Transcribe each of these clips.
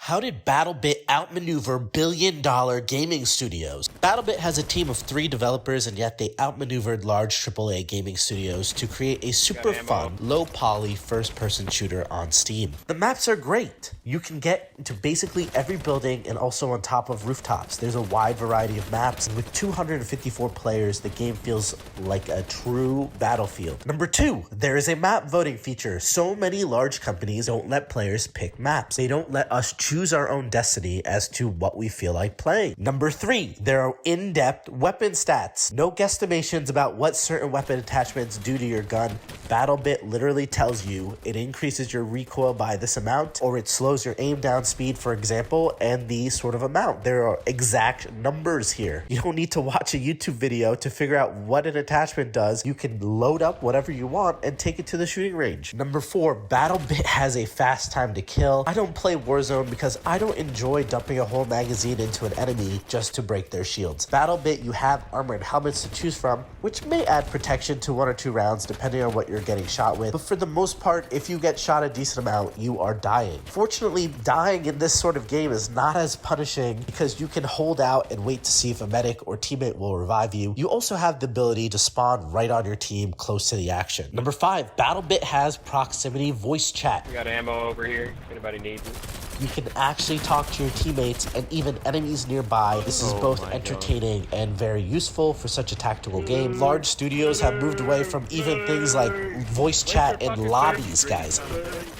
How did BattleBit outmaneuver billion-dollar gaming studios? BattleBit has a team of 3 developers, and yet they outmaneuvered large AAA gaming studios to create a super fun, low-poly first-person shooter on Steam. The maps are great. You can get into basically every building and also on top of rooftops. There's a wide variety of maps, and with 254 players, the game feels like a true battlefield. Number 2, there is a map voting feature. So many large companies don't let players pick maps. They don't let us choose our own destiny as to what we feel like playing. Number 3, there are in-depth weapon stats. No guesstimations about what certain weapon attachments do to your gun. BattleBit literally tells you it increases your recoil by this amount, or it slows your aim down speed, for example, and the sort of amount. There are exact numbers here. You don't need to watch a YouTube video to figure out what an attachment does. You can load up whatever you want and take it to the shooting range. Number 4, BattleBit has a fast time to kill. I don't play Warzone because I don't enjoy dumping a whole magazine into an enemy just to break their shields. BattleBit, you have armored helmets to choose from, which may add protection to 1 or 2 rounds depending on what you're getting shot with, but for the most part, if you get shot a decent amount, you are dying. Fortunately, dying in this sort of game is not as punishing because you can hold out and wait to see if a medic or teammate will revive you. You also have the ability to spawn right on your team close to the action. Number 5, BattleBit has proximity voice chat. We got ammo over here if anybody needs it. You can actually talk to your teammates and even enemies nearby. This is both entertaining and very useful for such a tactical game. Large studios have moved away from even things like voice chat in lobbies, guys.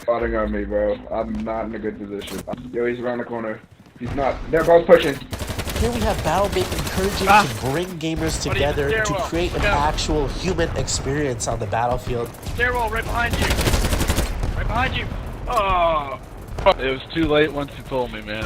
Spotting on me, bro. I'm not in a good position. Yo, he's around the corner. He's not. They're both pushing. Here we have BattleBit encouraging to bring gamers together to create an actual human experience on the battlefield. Stairwell right behind you. Right behind you. Oh. It was too late once you told me, man.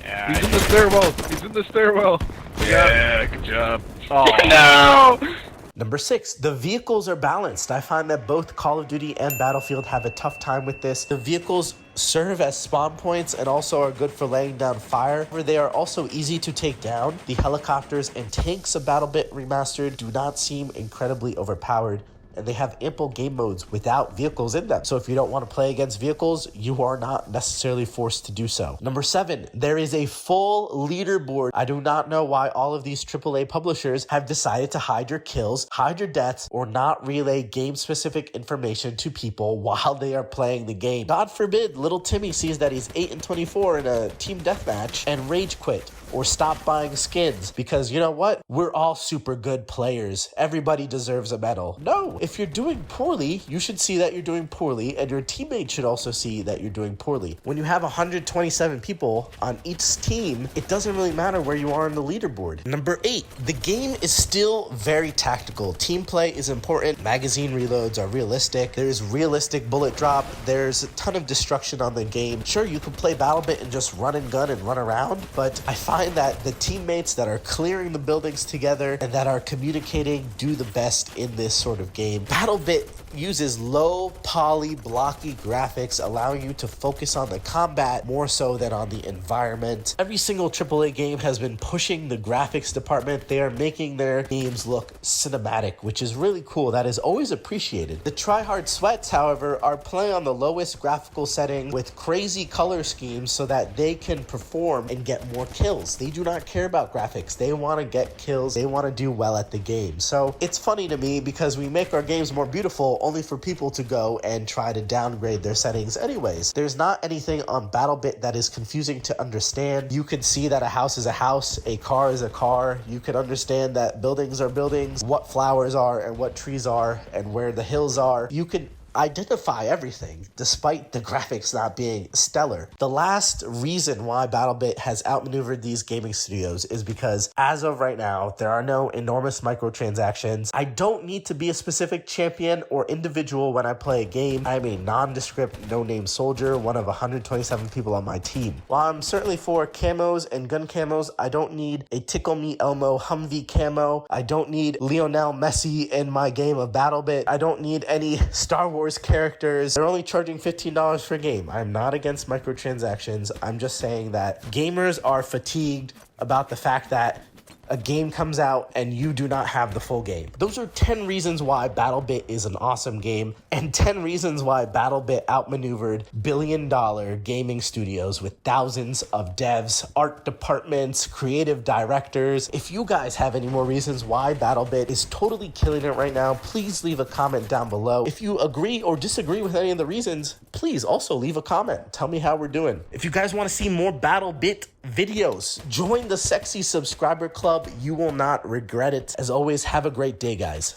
Yeah, He's in the stairwell. He's in the stairwell. Yeah, good job. Oh. No! Number 6, the vehicles are balanced. I find that both Call of Duty and Battlefield have a tough time with this. The vehicles serve as spawn points and also are good for laying down fire. They are also easy to take down. The helicopters and tanks of BattleBit Remastered do not seem incredibly overpowered, and they have ample game modes without vehicles in them. So if you don't want to play against vehicles, you are not necessarily forced to do so. Number 7, there is a full leaderboard. I do not know why all of these AAA publishers have decided to hide your kills, hide your deaths, or not relay game-specific information to people while they are playing the game. God forbid little Timmy sees that he's 8-24 in a team deathmatch and rage quit or stop buying skins because, you know what? We're all super good players. Everybody deserves a medal. No, if you're doing poorly, you should see that you're doing poorly, and your teammates should also see that you're doing poorly. When you have 127 people on each team, it doesn't really matter where you are on the leaderboard. Number 8, the game is still very tactical. Team play is important. Magazine reloads are realistic. There's realistic bullet drop. There's a ton of destruction on the game. Sure, you can play BattleBit and just run and gun and run around, but I find that the teammates that are clearing the buildings together and that are communicating do the best in this sort of game. BattleBit uses low poly blocky graphics, allowing you to focus on the combat more so than on the environment. Every single AAA game has been pushing the graphics department. They are making their games look cinematic, which is really cool. That is always appreciated. The tryhard sweats, however, are playing on the lowest graphical setting with crazy color schemes so that they can perform and get more kills. They do not care about graphics. They want to get kills. They want to do well at the game. So it's funny to me because we make our games more beautiful only for people to go and try to downgrade their settings anyways. There's not anything on BattleBit that is confusing to understand. You can see that a house is a house, a car is a car. You can understand that buildings are buildings, what flowers are and what trees are and where the hills are. You can identify everything despite the graphics not being stellar. The last reason why BattleBit has outmaneuvered these gaming studios is because as of right now, there are no enormous microtransactions. I don't need to be a specific champion or individual when I play a game. I'm a nondescript, no-name soldier, one of 127 people on my team. While I'm certainly for camos and gun camos, I don't need a Tickle Me Elmo Humvee camo. I don't need Lionel Messi in my game of BattleBit. I don't need any Star Wars characters. They're only charging $15 for a game. I'm not against microtransactions. I'm just saying that gamers are fatigued about the fact that a game comes out and you do not have the full game. Those are 10 reasons why BattleBit is an awesome game, and 10 reasons why BattleBit outmaneuvered billion-dollar gaming studios with thousands of devs, art departments, creative directors. If you guys have any more reasons why BattleBit is totally killing it right now, please leave a comment down below. If you agree or disagree with any of the reasons, please also leave a comment. Tell me how we're doing. If you guys want to see more BattleBit videos, join the sexy subscriber club. You will not regret it. As always, have a great day, guys.